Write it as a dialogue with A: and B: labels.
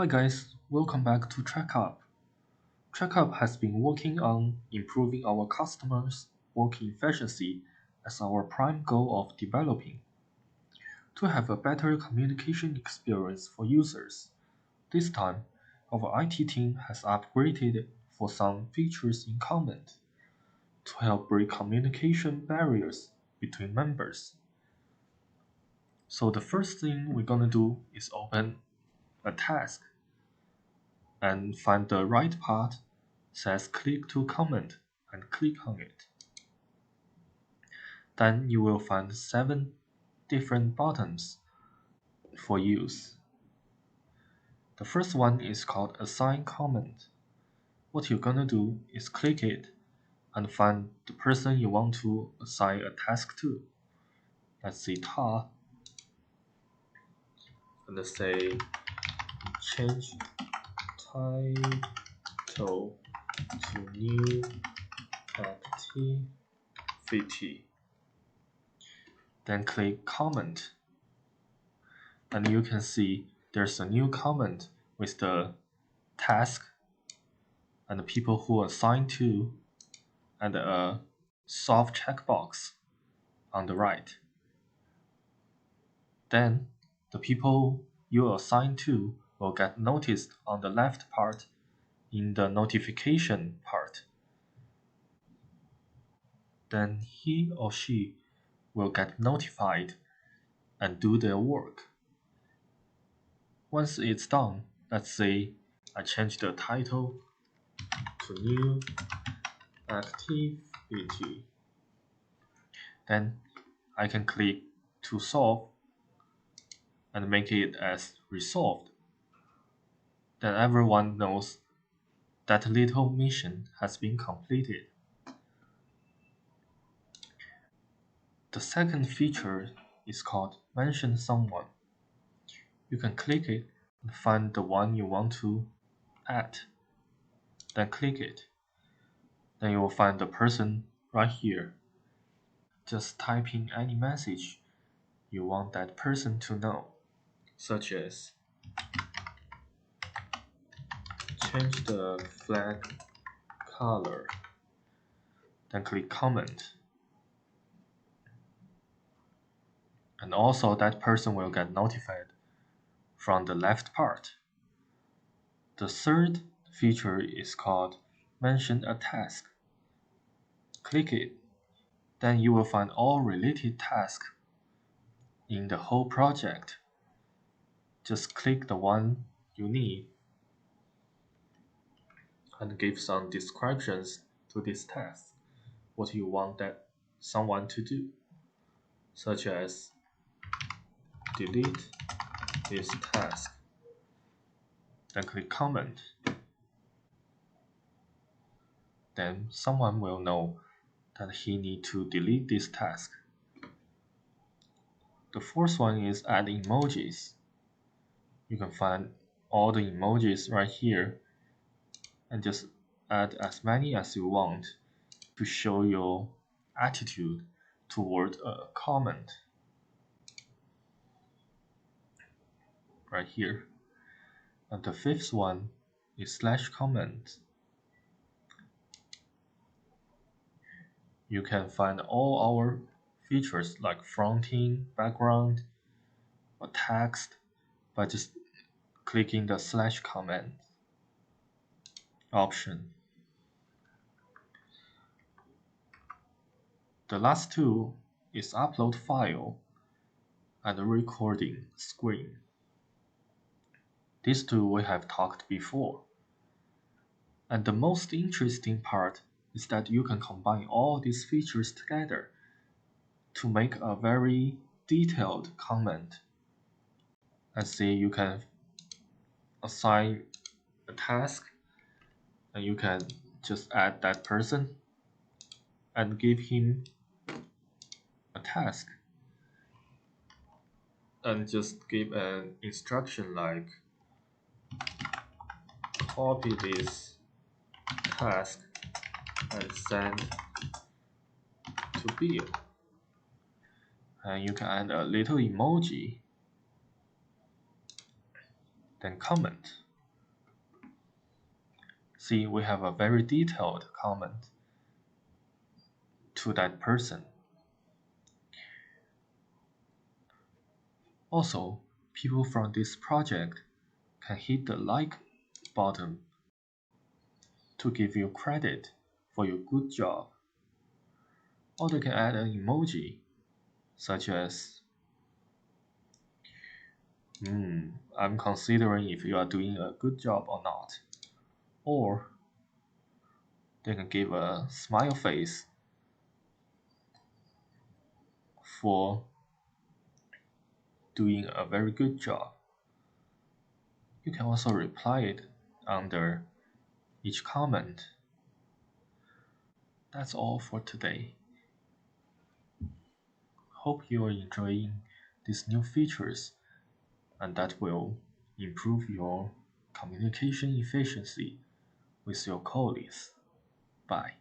A: Hi guys, welcome back to Tracup. Tracup has been working on improving our customers' work efficiency as our prime goal of developing. To have a better communication experience for users, this time, our IT team has upgraded for some features in Comment to help break communication barriers between members. So the first thing we're gonna do is open a task and find the right part says click to comment and click on it. Then you will find 7 different buttons for use. The first one is called assign comment. What you're gonna do is click it and find the person you want to assign a task to. Let's say Ta, and let's say change title to new activity. Then click comment, and you can see there's a new comment with the task and the people who are assigned to and a solve checkbox on the right. Then the people you assign to will get noticed on the left part in the notification part. Then he or she will get notified and do their work. Once it's done, let's say I change the title to new activity. Then I can click to solve and make it as resolved. Then everyone knows that little mission has been completed. The second feature is called mention someone. You can click it and find the one you want to add. Then click it. Then you will find the person right here. Just type in any message you want that person to know, such as change the flag color. Then click comment. And also that person will get notified from the left part. The third feature is called mention a task. Click it, then you will find all related tasks in the whole project. Just click the one you need and give some descriptions to this task, what you want that someone to do, such as delete this task. Then click comment. Then someone will know that he need to delete this task. The fourth one is add emojis. You can find all the emojis right here and just add as many as you want to show your attitude toward a comment right here. And the fifth one is slash comment. You can find all our features like fronting, background, or text by just clicking the slash comment option. The last two is upload file and recording screen. These two we have talked before. And the most interesting part is that you can combine all these features together to make a very detailed comment. Let's say you can assign a task and you can just add that person and give him a task and just give an instruction like copy this task and send to Bill. And you can add a little emoji, then comment. See, we have a very detailed comment to that person. Also, people from this project can hit the like button to give you credit for your good job. Or they can add an emoji, such as, I'm considering if you are doing a good job or not. Or they can give a smile face for doing a very good job. You can also reply it under each comment. That's all for today. Hope you are enjoying these new features and that will improve your communication efficiency with your colleagues. Bye.